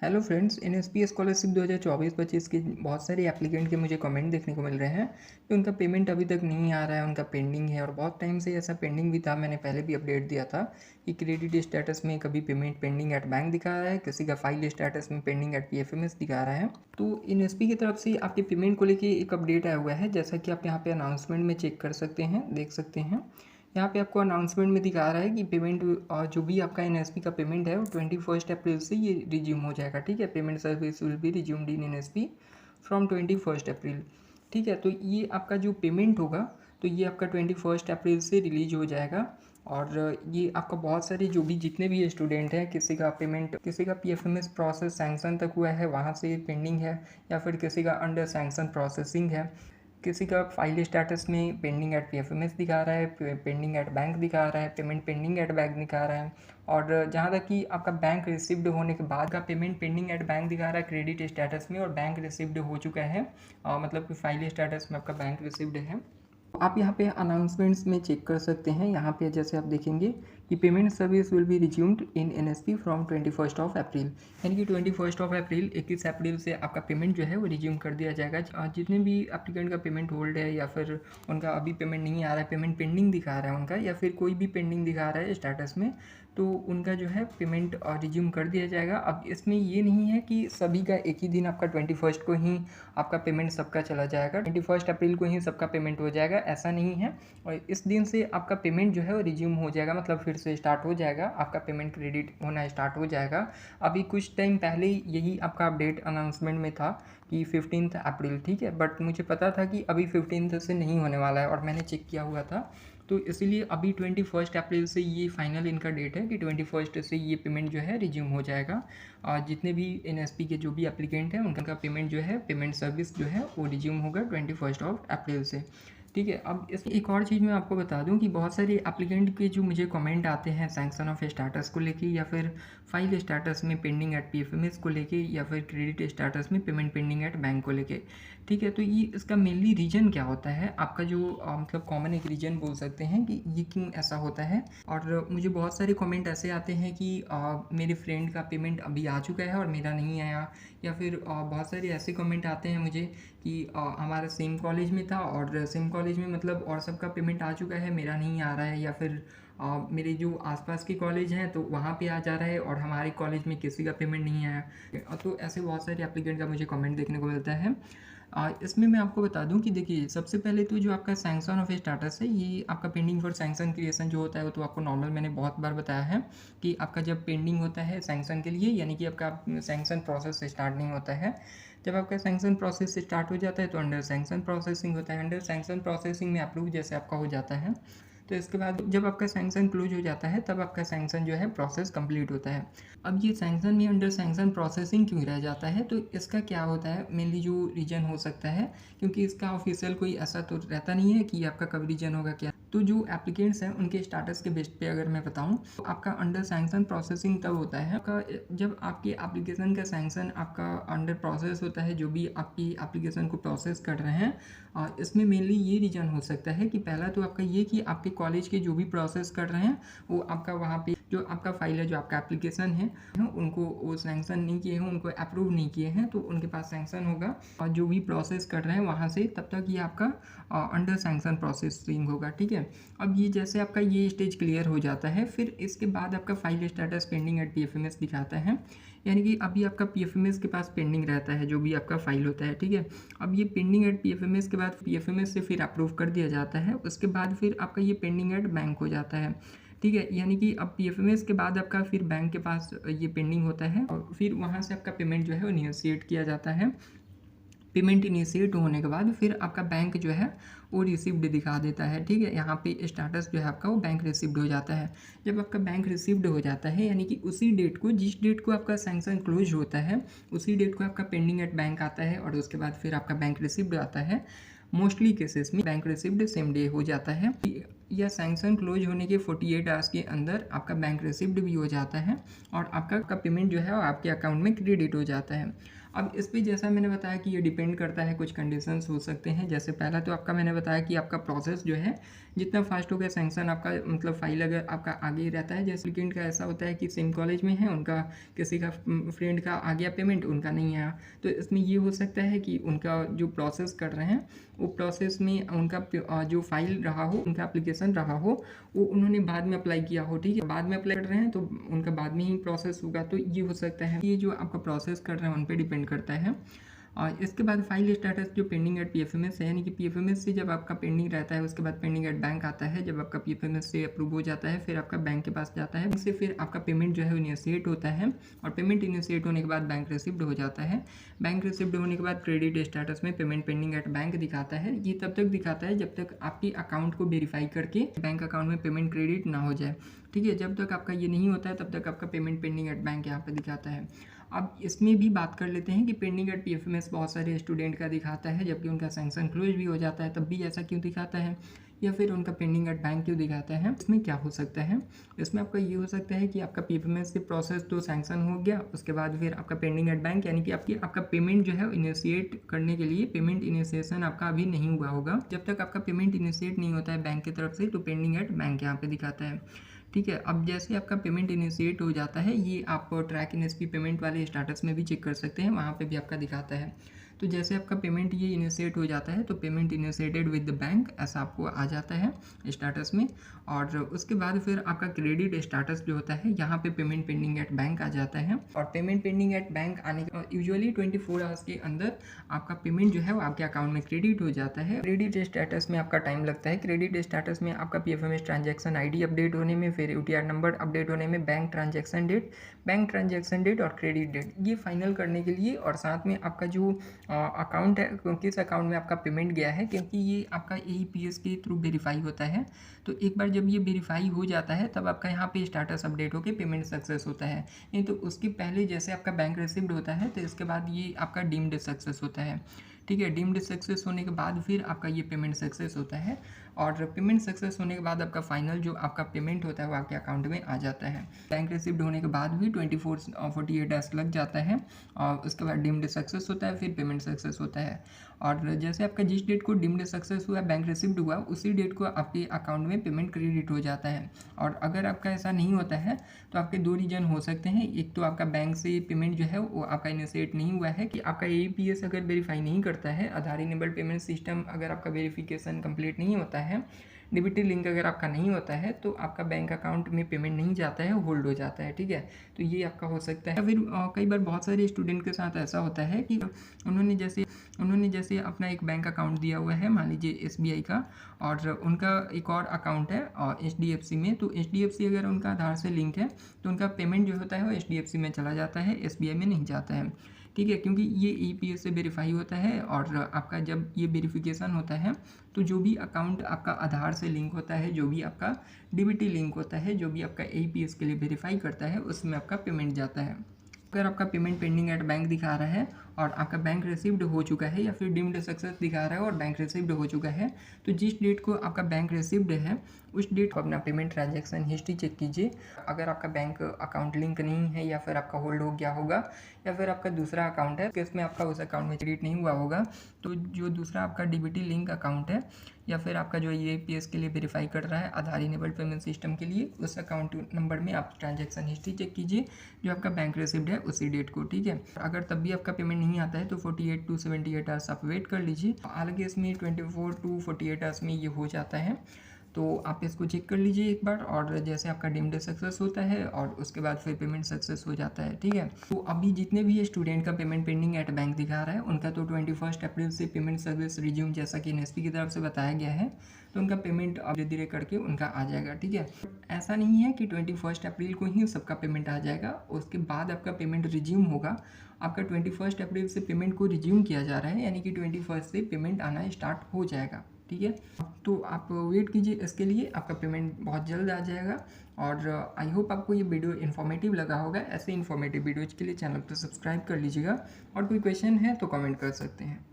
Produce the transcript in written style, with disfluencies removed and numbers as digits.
Hello friends, NSP scholarship 2024-25 के बहुत सारे एप्लीकेंट के मुझे कमेंट देखने को मिल रहे हैं कि उनका पेमेंट अभी तक नहीं आ रहा है, उनका पेंडिंग है और बहुत टाइम से ऐसा पेंडिंग भी था। मैंने पहले भी अपडेट दिया था कि क्रेडिट स्टेटस में कभी पेमेंट पेंडिंग एट बैंक दिखा रहा है, किसी का फाइल स्टेटस में पेंडिंग एट पीएफएमएस दिखा रहा है। तो एनएसपी की तरफ से आपके पेमेंट को लेकर एक अपडेट आया हुआ है, जैसा कि आप यहाँ पे अनाउंसमेंट में चेक कर सकते हैं, देख सकते हैं। यहाँ पे आपको अनाउंसमेंट में दिखा रहा है कि पेमेंट जो भी आपका एनएसपी का पेमेंट है वो 21 अप्रैल से ये रिज्यूम हो जाएगा। ठीक है, payment service will be resumed in NSP from 21 अप्रैल। ठीक है, तो ये आपका जो पेमेंट होगा तो ये आपका 21 अप्रैल से रिलीज हो जाएगा। और ये आपका बहुत सारे जो भी जितने भी स्टूडेंट हैं, किसी का पेमेंट, किसी का पीएफएमएस प्रोसेस सैंक्शन तक हुआ है, वहाँ से पेंडिंग है, या फिर किसी का अंडर सैंक्शन प्रोसेसिंग है, किसी का फाइल स्टेटस में पेंडिंग एट पीएफएमएस दिखा रहा है, पेंडिंग एट बैंक दिखा रहा है, पेमेंट पेंडिंग एट बैंक दिखा रहा है। और जहाँ तक कि आपका बैंक रिसिव्ड होने के बाद का पेमेंट पेंडिंग एट बैंक दिखा रहा है क्रेडिट स्टेटस में, और बैंक रिसिव्ड हो चुका है, मतलब कि फाइल स्टेटस में आपका बैंक रिसिव्ड है। आप यहाँ पे अनाउंसमेंट्स में चेक कर सकते हैं। यहाँ पे जैसे आप देखेंगे कि payment service will be resumed in NSP from 21 अप्रैल, यानी कि 21 अप्रैल 21 अप्रैल से आपका पेमेंट जो है वो रिज्यूम कर दिया जाएगा। जितने भी एप्लीकेंट का पेमेंट होल्ड है, या फिर उनका अभी पेमेंट नहीं आ रहा है, पेमेंट पेंडिंग दिखा रहा है उनका, या फिर कोई भी पेंडिंग दिखा रहा है स्टेटस में, तो उनका जो है पेमेंट रिज्यूम कर दिया जाएगा। अब इसमें ये नहीं है कि सभी का एक ही दिन आपका 21 को ही आपका पेमेंट सबका चला जाएगा, 21 अप्रैल को ही सबका पेमेंट हो जाएगा, ऐसा नहीं है। और इस दिन से आपका पेमेंट जो है वो रिज्यूम हो जाएगा, मतलब फिर से स्टार्ट हो जाएगा, आपका पेमेंट क्रेडिट होना स्टार्ट हो जाएगा। अभी कुछ टाइम पहले यही आपका अपडेट अनाउंसमेंट में था कि 15 अप्रैल, ठीक है, बट मुझे पता था कि अभी 15 से नहीं होने वाला है और मैंने चेक किया हुआ था। तो इसलिए अभी 21 अप्रैल से ये फाइनल इनका डेट है कि 21 से ये पेमेंट जो है रिज्यूम हो जाएगा। जितने भी एनएसपी के जो भी एप्लीकेंट हैं उनका पेमेंट जो है, पेमेंट सर्विस जो है वो रिज्यूम होगा 21 अप्रैल से। ठीक है, अब इस एक और चीज़ मैं आपको बता दूं कि बहुत सारे एप्लीकेंट के जो मुझे कमेंट आते हैं सैंक्शन ऑफ स्टेटस को लेके, या फिर फाइल स्टेटस में पेंडिंग एट पीएफएमएस को लेके, या फिर क्रेडिट स्टेटस में पेमेंट पेंडिंग एट बैंक को लेके। ठीक है, तो ये इसका मेनली रीज़न क्या होता है आपका, जो मतलब कॉमन एक रीज़न बोल सकते हैं कि ये क्यों ऐसा होता है। और मुझे बहुत सारे कमेंट ऐसे आते हैं कि मेरे फ्रेंड का पेमेंट अभी आ चुका है और मेरा नहीं आया, या फिर बहुत सारे ऐसे कमेंट आते हैं मुझे कि हमारा सेम कॉलेज में था और सेम कॉलेज में मतलब और सबका पेमेंट आ चुका है, मेरा नहीं आ रहा है, या फिर मेरे जो आसपास के कॉलेज हैं तो वहाँ पे आ जा रहा है और हमारे कॉलेज में किसी का पेमेंट नहीं आया। तो ऐसे बहुत सारे एप्लीकेंट का मुझे कमेंट देखने को मिलता है। इसमें मैं आपको बता दूं कि देखिए, सबसे पहले तो जो आपका सैंक्शन ऑफ स्टेटस है, ये आपका पेंडिंग फॉर सैंक्शन क्रिएशन जो होता है वो तो आपको नॉर्मल मैंने बहुत बार बताया है कि आपका जब पेंडिंग होता है सैंक्शन के लिए, यानी कि आपका सैंक्शन प्रोसेस स्टार्ट नहीं होता है। जब आपका सैंक्शन प्रोसेस स्टार्ट हो जाता है तो अंडर सैंक्शन प्रोसेसिंग होता है, अंडर सैंक्शन प्रोसेसिंग में अप्रूव जैसे आपका हो जाता है। तो इसके बाद जब आपका सैंक्शन क्लोज हो जाता है तब आपका सैंक्शन जो है प्रोसेस कंप्लीट होता है। अब ये सैंक्शन में अंडर सैंक्शन प्रोसेसिंग क्यों रह जाता है, तो इसका क्या होता है, मेनली जो रीजन हो सकता है, क्योंकि इसका ऑफिशियल कोई ऐसा तो रहता नहीं है कि आपका कब रीजन होगा क्या। तो जो एप्लीकेंट्स हैं उनके स्टाटस के बेस पे अगर मैं बताऊं तो आपका अंडर सैंक्शन प्रोसेसिंग तब होता है आपका जब आपकी एप्लीकेशन का सैंक्शन आपका अंडर प्रोसेस होता है, जो भी आपकी एप्लीकेशन को प्रोसेस कर रहे हैं। इसमें मेनली ये रीजन हो सकता है कि पहला तो आपका ये कि आपके कॉलेज के जो भी प्रोसेस कर रहे हैं वो आपका वहाँ पे जो आपका फाइल है, जो आपका एप्लीकेशन है, उनको वो सैंक्शन नहीं किए हैं, उनको अप्रूव नहीं किए हैं, तो उनके पास सैंक्शन होगा। और जो भी प्रोसेस कर रहे हैं वहाँ से तब तक ये आपका अंडर सैंक्शन प्रोसेसिंग होगा। ठीक है, अब ये जैसे आपका ये स्टेज क्लियर हो जाता है, फिर इसके बाद आपका file status pending at PFMS दिखाता है, यानी कि अभी आपका पीएफएमएस के पास पेंडिंग रहता है जो भी आपका फाइल होता है। ठीक है, अब ये पेंडिंग एट पीएफएमएस के बाद पीएफएमएस से फिर अप्रूव कर दिया जाता है, उसके बाद फिर आपका ये पेंडिंग एट बैंक हो जाता है। ठीक है, यानी कि अब पीएफएमएस के बाद आपका फिर बैंक के पास ये पेंडिंग होता है और फिर वहाँ से आपका पेमेंट जो है वो इनिशिएट किया जाता है। पेमेंट इनिशिएट होने के बाद फिर आपका बैंक जो है वो रिसिव्ड दिखा देता है। ठीक है, यहाँ पे स्टेटस जो है आपका वो बैंक रिसिव्ड हो जाता है। जब आपका बैंक रिसिव्ड हो जाता है, यानी कि उसी डेट को, जिस डेट को आपका सैंक्शन क्लोज होता है, उसी डेट को आपका पेंडिंग एट बैंक आता है और उसके बाद फिर आपका बैंक रिसिव्ड आता है। मोस्टली केसेस में बैंक रिसिव्ड सेम डे हो जाता है। या सैंक्शन क्लोज होने के 48 आवर्स के अंदर आपका बैंक रिसिप्ट भी हो जाता है और आपका पेमेंट जो है वो आपके अकाउंट में क्रेडिट हो जाता है। अब इस पे जैसा मैंने बताया कि ये डिपेंड करता है, कुछ कंडीशंस हो सकते हैं। जैसे पहला तो आपका मैंने बताया कि आपका प्रोसेस जो है जितना फास्ट हो गया सैंक्शन आपका, मतलब फाइल अगर आपका आगे ही रहता है। जैसे एप्लीकेंट का ऐसा होता है कि सेम कॉलेज में है, उनका किसी का फ्रेंड का आ गया पेमेंट, उनका नहीं आया, तो इसमें ये हो सकता है कि उनका जो प्रोसेस कर रहे हैं वो प्रोसेस में उनका जो फाइल रहा हो, उनका एप्लीकेशन रहा हो, वो उन्होंने बाद में अप्लाई किया हो। ठीक है, बाद में अप्लाई कर रहे हैं तो उनका बाद में ही प्रोसेस होगा, तो ये हो सकता है। ये जो आपका प्रोसेस कर रहे हैं उन पर डिपेंड करता है। और इसके बाद फाइल स्टेटस जो पेंडिंग एट पीएफएमएस है, यानी कि पीएफएमएस से जब आपका पेंडिंग रहता है उसके बाद पेंडिंग एट बैंक आता है। जब आपका पीएफएमएस से अप्रूव हो जाता है फिर आपका बैंक के पास जाता है, इससे फिर आपका पेमेंट जो है इनिशिएट होता है और पेमेंट इनिशिएट होने के बाद बैंक रिसिप्ट हो जाता है। बैंक रिसिप्ट होने के बाद क्रेडिट स्टेटस में पेमेंट पेंडिंग एट बैंक दिखाता है। ये तब तक दिखाता है जब तक आपके अकाउंट को वेरीफाई करके बैंक अकाउंट में पेमेंट क्रेडिट ना हो जाए। ठीक है, जब तक आपका ये नहीं होता है तब तक आपका पेमेंट पेंडिंग एट बैंक यहाँ पे दिखाता है। अब इसमें भी बात कर लेते हैं कि पेंडिंग एट पीएफएमएस बहुत सारे स्टूडेंट का दिखाता है जबकि उनका सैंक्शन क्लोज भी हो जाता है, तब भी ऐसा क्यों दिखाता है, या फिर उनका पेंडिंग एट बैंक क्यों दिखाता है। इसमें क्या हो सकता है, इसमें आपका ये हो सकता है कि आपका पीएफएमएस से प्रोसेस तो सैंक्शन हो गया, उसके बाद फिर आपका पेंडिंग एट बैंक, यानी कि आपका पेमेंट जो है इनिशिएट करने के लिए पेमेंट इनिशिएशन आपका अभी नहीं हुआ होगा। जब तक आपका पेमेंट इनिशिएट नहीं होता है बैंक की तरफ से तो पेंडिंग एट बैंक यहाँ पे दिखाता है। ठीक है, अब जैसे आपका पेमेंट इनिशिएट हो जाता है, ये आप ट्रैक एनएसपी पेमेंट वाले स्टेटस में भी चेक कर सकते हैं, वहाँ पे भी आपका दिखाता है। तो जैसे आपका पेमेंट ये इनिशिएट हो जाता है तो payment initiated with the bank ऐसा आपको आ जाता है स्टेटस में। और उसके बाद फिर आपका क्रेडिट स्टेटस जो होता है यहाँ पे पेमेंट पेंडिंग एट बैंक आ जाता है। और पेमेंट पेंडिंग एट बैंक आने के यूजुअली 24 आवर्स के अंदर आपका पेमेंट जो है वो आपके अकाउंट में क्रेडिट हो जाता है। क्रेडिट स्टेटस में आपका टाइम लगता है। क्रेडिट स्टेटस में आपका पीएफएमएस ट्रांजैक्शन आईडी अपडेट होने में, फिर यूटीआर नंबर अपडेट होने में, बैंक ट्रांजैक्शन डेट और क्रेडिट डेट ये फाइनल करने के लिए, और साथ में आपका जो अकाउंट है किस अकाउंट में आपका पेमेंट गया है, क्योंकि ये आपका एईपीएस के थ्रू वेरीफाई होता है। तो एक बार जब ये वेरीफाई हो जाता है तब आपका यहाँ पे स्टेटस अपडेट होकर पेमेंट सक्सेस होता है। नहीं तो उसके पहले जैसे आपका बैंक रिसिव्ड होता है तो इसके बाद ये आपका डीम्ड सक्सेस होता है। ठीक है, डीम्ड सक्सेस होने के बाद फिर आपका ये पेमेंट सक्सेस होता है। और पेमेंट सक्सेस होने के बाद आपका फाइनल जो आपका पेमेंट होता है वो आपके अकाउंट में आ जाता है। बैंक रिसिव्ड होने के बाद भी 48 आवर्स लग जाता है और उसके बाद डीम्ड सक्सेस होता है, फिर पेमेंट सक्सेस होता है। और जैसे आपका जिस डेट को डीम्ड सक्सेस हुआ, बैंक रिसिव्ड हुआ, उसी डेट को आपके अकाउंट में पेमेंट क्रेडिट हो जाता है। और अगर आपका ऐसा नहीं होता है तो आपके दो रीजन हो सकते हैं। एक तो आपका बैंक से पेमेंट जो है वो आपका इनिशिएट नहीं हुआ है, कि आपका एईपीएस अगर वेरीफाई नहीं करता है, आधार इनेबल्ड पेमेंट सिस्टम अगर आपका वेरिफिकेशन कंप्लीट नहीं होता है, डीबीटी लिंक अगर आपका नहीं होता है तो आपका बैंक अकाउंट में पेमेंट नहीं जाता है, होल्ड हो जाता है। ठीक है, तो ये आपका हो सकता है। फिर कई बार बहुत सारे स्टूडेंट के साथ ऐसा होता है कि उन्होंने जैसे अपना एक बैंक अकाउंट दिया हुआ है, मान लीजिए एसबीआई का, और उनका एक और अकाउंट है एचडीएफसी में। तो एचडीएफसी अगर उनका आधार से लिंक है तो उनका पेमेंट जो होता है वो एचडीएफसी में चला जाता है, एसबीआई में नहीं जाता है। ठीक है, क्योंकि ये ईपीएस से वेरीफाई होता है। और आपका जब ये वेरिफिकेशन होता है तो जो भी अकाउंट आपका आधार से लिंक होता है, जो भी आपका डीबीटी लिंक होता है, जो भी आपका ईपीएस के लिए वेरीफाई करता है, उसमें आपका पेमेंट जाता है। अगर आपका पेमेंट पेंडिंग एट बैंक दिखा रहा है और आपका बैंक रिसीव्ड हो चुका है, या फिर डीम्ड सक्सेस दिखा रहा है और बैंक रिसीव्ड हो चुका है, तो जिस डेट को आपका बैंक रिसीव्ड है उस डेट को अपना पेमेंट ट्रांजैक्शन हिस्ट्री चेक कीजिए। अगर आपका बैंक अकाउंट लिंक नहीं है, या फिर आपका होल्ड हो गया होगा, या फिर आपका दूसरा अकाउंट है इसमें आपका उस अकाउंट में क्रेडिट नहीं हुआ होगा, तो जो दूसरा आपका डीबीटी लिंक अकाउंट है, या फिर आपका जो ईपीएस के लिए वेरीफाई कर रहा है आधार इनेबल्ड पेमेंट सिस्टम के लिए, उस अकाउंट नंबर में आप ट्रांजैक्शन हिस्ट्री चेक कीजिए जो आपका बैंक रिसीव्ड है उसी डेट को। ठीक है, अगर तब भी आपका पेमेंट नहीं आता है तो 48 to 78 आवर्स आप वेट कर लीजिए। हालांकि इसमें 24 to 48 आवर्स में ये हो जाता है, तो आप इसको चेक कर लीजिए एक बार। और जैसे आपका डीम्ड सक्सेस होता है और उसके बाद फिर पेमेंट सक्सेस हो जाता है। ठीक है, तो अभी जितने भी स्टूडेंट का पेमेंट पेंडिंग एट बैंक दिखा रहा है उनका तो 21 अप्रैल से पेमेंट सर्विस रिज्यूम जैसा कि एनएसपी की तरफ से बताया गया है, तो उनका पेमेंट धीरे धीरे करके उनका आ जाएगा। ठीक है, ऐसा नहीं है कि 21 अप्रैल को ही सबका पेमेंट आ जाएगा, उसके बाद आपका पेमेंट रिज्यूम होगा। आपका 21 अप्रैल से पेमेंट को रिज्यूम किया जा रहा है, यानी कि 21 से पेमेंट आना स्टार्ट हो जाएगा। ठीक है, तो आप वेट कीजिए, इसके लिए आपका पेमेंट बहुत जल्द आ जाएगा। और आई होप आपको ये वीडियो इन्फॉर्मेटिव लगा होगा। ऐसे इन्फॉर्मेटिव वीडियोज़ के लिए चैनल को सब्सक्राइब कर लीजिएगा, और कोई क्वेश्चन है तो कमेंट कर सकते हैं।